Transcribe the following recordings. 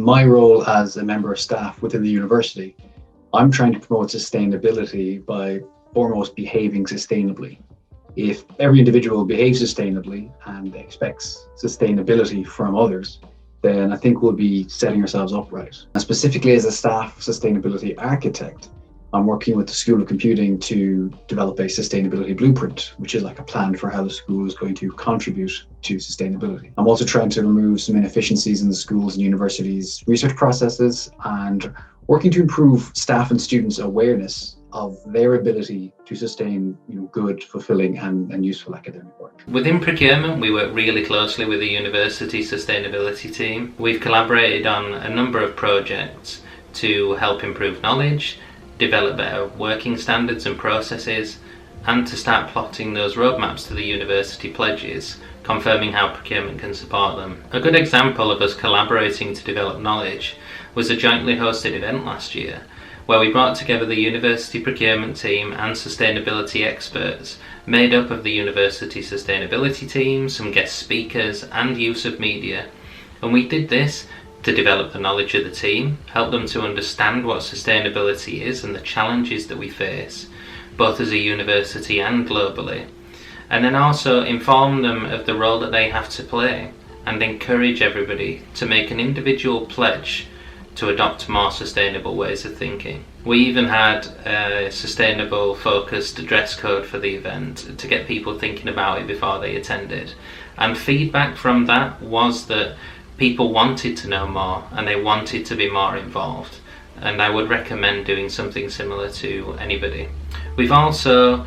my role as a member of staff within the university, I'm trying to promote sustainability by foremost behaving sustainably. If every individual behaves sustainably and expects sustainability from others, then I think we'll be setting ourselves up right. And specifically as a staff sustainability architect, I'm working with the School of Computing to develop a sustainability blueprint, which is like a plan for how the school is going to contribute to sustainability. I'm also trying to remove some inefficiencies in the schools and universities' research processes and working to improve staff and students' awareness of their ability to sustain good, fulfilling and useful academic work. Within procurement, we work really closely with the university sustainability team. We've collaborated on a number of projects to help improve knowledge, develop better working standards and processes, and to start plotting those roadmaps to the university pledges, confirming how procurement can support them. A good example of us collaborating to develop knowledge was a jointly hosted event last year, where we brought together the university procurement team and sustainability experts made up of the university sustainability team, some guest speakers and use of media. And we did this to develop the knowledge of the team, help them to understand what sustainability is and the challenges that we face, both as a university and globally, and then also inform them of the role that they have to play and encourage everybody to make an individual pledge to adopt more sustainable ways of thinking. We even had a sustainable focused dress code for the event to get people thinking about it before they attended. And feedback from that was that people wanted to know more and they wanted to be more involved. And I would recommend doing something similar to anybody. We've also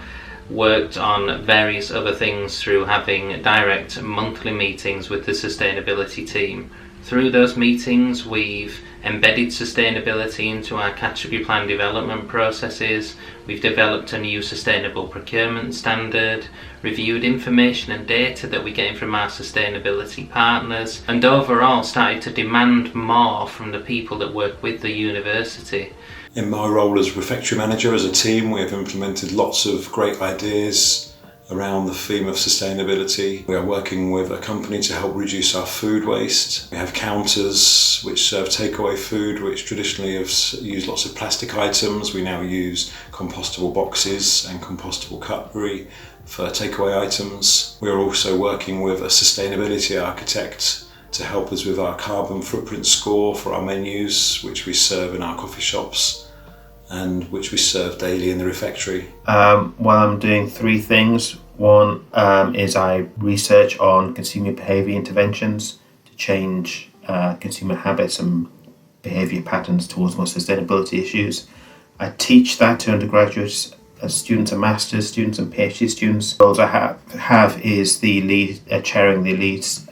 worked on various other things through having direct monthly meetings with the sustainability team. Through those meetings, we've embedded sustainability into our category plan development processes, we've developed a new sustainable procurement standard, reviewed information and data that we're getting from our sustainability partners, and overall started to demand more from the people that work with the university. In my role as refectory manager, as a team, we have implemented lots of great ideas around the theme of sustainability. We are working with a company to help reduce our food waste. We have counters which serve takeaway food, which traditionally have used lots of plastic items. We now use compostable boxes and compostable cutlery for takeaway items. We are also working with a sustainability architect to help us with our carbon footprint score for our menus, which we serve in our coffee shops and which we serve daily in the refectory. Well, I'm doing three things. One is I research on consumer behaviour interventions to change consumer habits and behaviour patterns towards more sustainability issues. I teach that to undergraduates, students and masters, students and PhD students. The roles I have is the lead, chairing the LEED's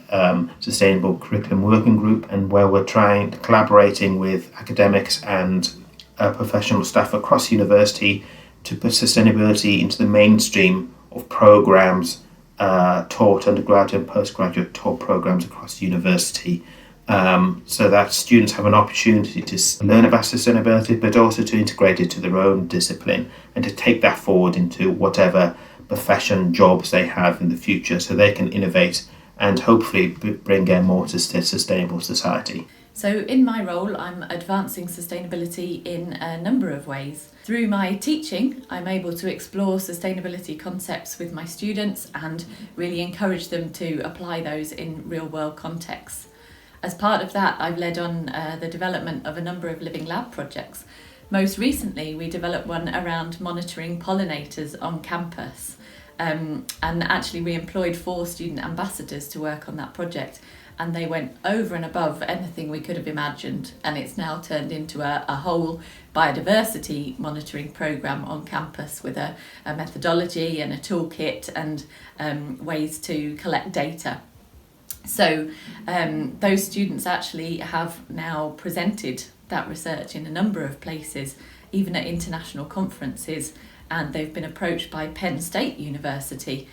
Sustainable Curriculum Working Group, and where we're collaborating with academics and professional staff across university to put sustainability into the mainstream of programs taught, undergraduate and postgraduate taught programs across the university, so that students have an opportunity to learn about sustainability, but also to integrate it to their own discipline and to take that forward into whatever profession, jobs they have in the future, so they can innovate and hopefully bring a more sustainable society. So in my role, I'm advancing sustainability in a number of ways. Through my teaching, I'm able to explore sustainability concepts with my students and really encourage them to apply those in real-world contexts. As part of that, I've led on the development of a number of living lab projects. Most recently, we developed one around monitoring pollinators on campus. And actually we employed 4 student ambassadors to work on that project, and they went over and above anything we could have imagined, and it's now turned into a whole biodiversity monitoring programme on campus with a methodology and a toolkit and ways to collect data. So those students actually have now presented that research in a number of places, even at international conferences, and they've been approached by Penn State University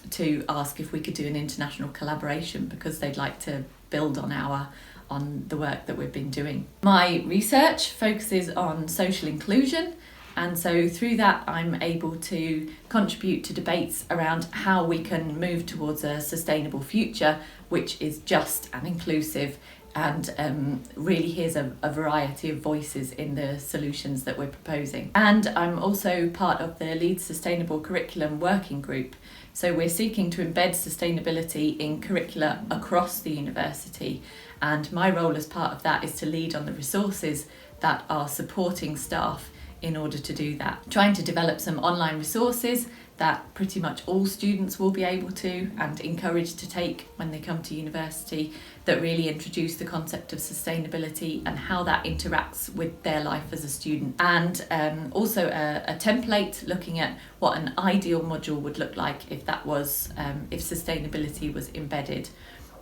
to ask if we could do an international collaboration because they'd like to build on the work that we've been doing. My research focuses on social inclusion, and so through that I'm able to contribute to debates around how we can move towards a sustainable future which is just and inclusive and really hears a variety of voices in the solutions that we're proposing. And I'm also part of the Leeds Sustainable Curriculum Working Group. So we're seeking to embed sustainability in curricula across the university, and my role as part of that is to lead on the resources that are supporting staff in order to do that. Trying to develop some online resources that pretty much all students will be able to and encouraged to take when they come to university, that really introduce the concept of sustainability and how that interacts with their life as a student. And also a template looking at what an ideal module would look like if that was, if sustainability was embedded.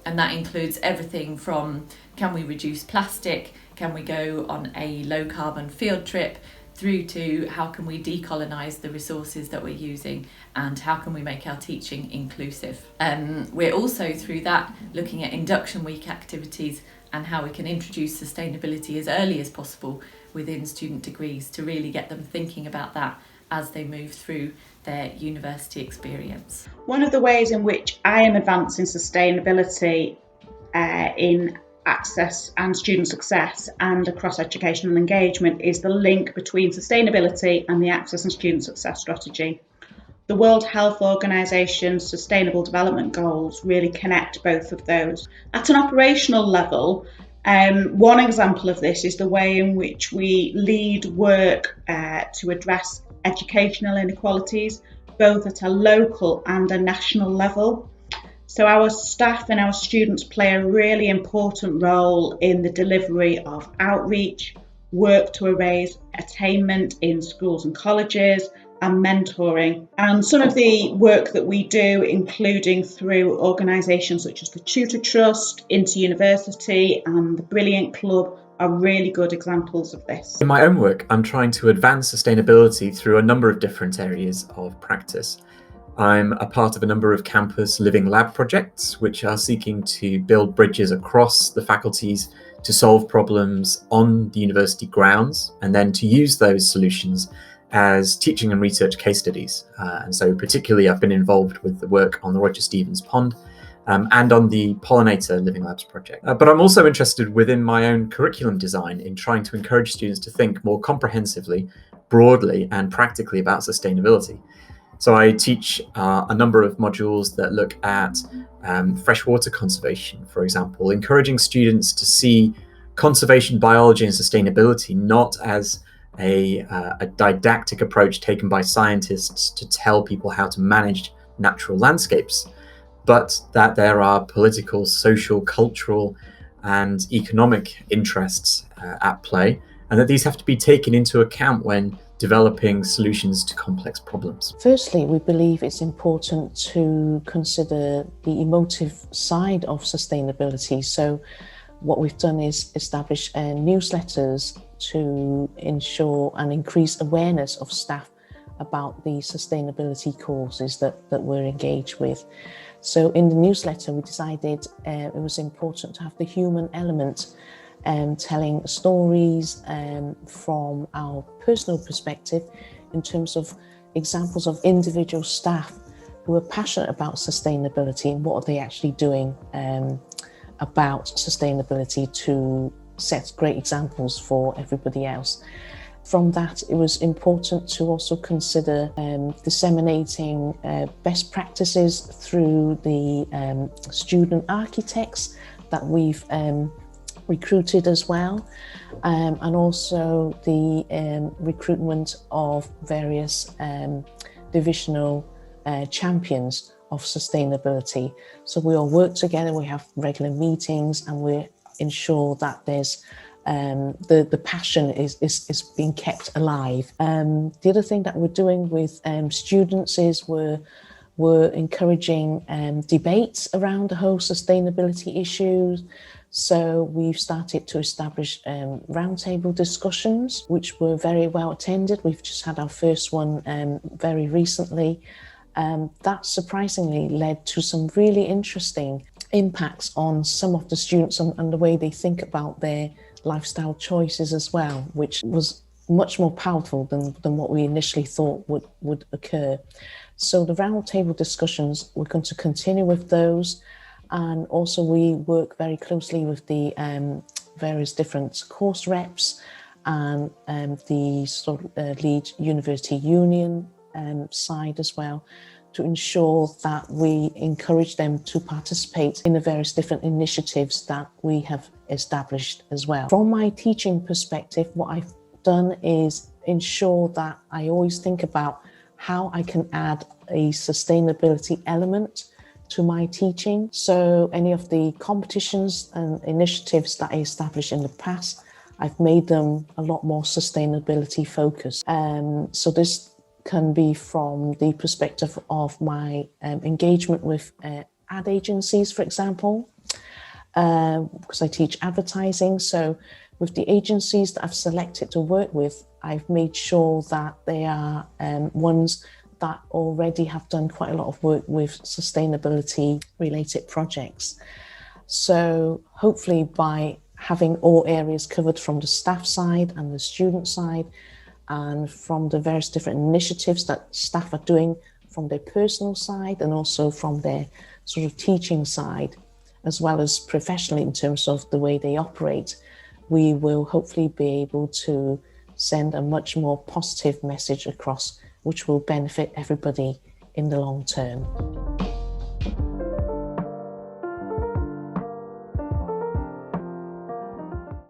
And that includes everything from, can we reduce plastic, can we go on a low carbon field trip, through to how can we decolonise the resources that we're using, and how can we make our teaching inclusive. We're also through that looking at induction week activities and how we can introduce sustainability as early as possible within student degrees to really get them thinking about that as they move through their university experience. One of the ways in which I am advancing sustainability in access and student success and across educational engagement is the link between sustainability and the access and student success strategy. The World Health Organization's Sustainable Development Goals really connect both of those. At an operational level, one example of this is the way in which we lead work to address educational inequalities, both at a local and a national level. So our staff and our students play a really important role in the delivery of outreach, work to raise attainment in schools and colleges, and mentoring. And some of the work that we do, including through organisations such as the Tutor Trust, Interuniversity and the Brilliant Club, are really good examples of this. In my own work, I'm trying to advance sustainability through a number of different areas of practice. I'm a part of a number of campus living lab projects, which are seeking to build bridges across the faculties to solve problems on the university grounds, and then to use those solutions as teaching and research case studies. And so particularly I've been involved with the work on the Roger Stevens Pond and on the Pollinator Living Labs project. But I'm also interested within my own curriculum design in trying to encourage students to think more comprehensively, broadly and practically about sustainability. So I teach a number of modules that look at freshwater conservation, for example, encouraging students to see conservation biology and sustainability not as a didactic approach taken by scientists to tell people how to manage natural landscapes, but that there are political, social, cultural, and economic interests at play, and that these have to be taken into account when developing solutions to complex problems. Firstly, we believe it's important to consider the emotive side of sustainability. So what we've done is establish newsletters to ensure and increase awareness of staff about the sustainability causes that we're engaged with. So in the newsletter, we decided it was important to have the human element, telling stories from our personal perspective in terms of examples of individual staff who are passionate about sustainability and what are they actually doing about sustainability to set great examples for everybody else. From that, it was important to also consider disseminating best practices through the student architects that we've recruited as well, and also the recruitment of various divisional champions of sustainability. So we all work together, we have regular meetings, and we ensure that there's the passion is being kept alive. The other thing that we're doing with students is we're encouraging debates around the whole sustainability issues. So we've started to establish roundtable discussions, which were very well attended. We've just had our first one very recently. That surprisingly led to some really interesting impacts on some of the students and the way they think about their lifestyle choices as well, which was much more powerful than what we initially thought would occur. So the roundtable discussions, we're going to continue with those. And also we work very closely with the various different course reps and the sort of lead university union side as well, to ensure that we encourage them to participate in the various different initiatives that we have established as well. From my teaching perspective, what I've done is ensure that I always think about how I can add a sustainability element to my teaching. So any of the competitions and initiatives that I established in the past, I've made them a lot more sustainability focused. So this can be from the perspective of my engagement with ad agencies, for example, because I teach advertising. So with the agencies that I've selected to work with, I've made sure that they are ones that already have done quite a lot of work with sustainability related projects. So hopefully by having all areas covered from the staff side and the student side, and from the various different initiatives that staff are doing from their personal side and also from their sort of teaching side, as well as professionally in terms of the way they operate, we will hopefully be able to send a much more positive message across, which will benefit everybody in the long term.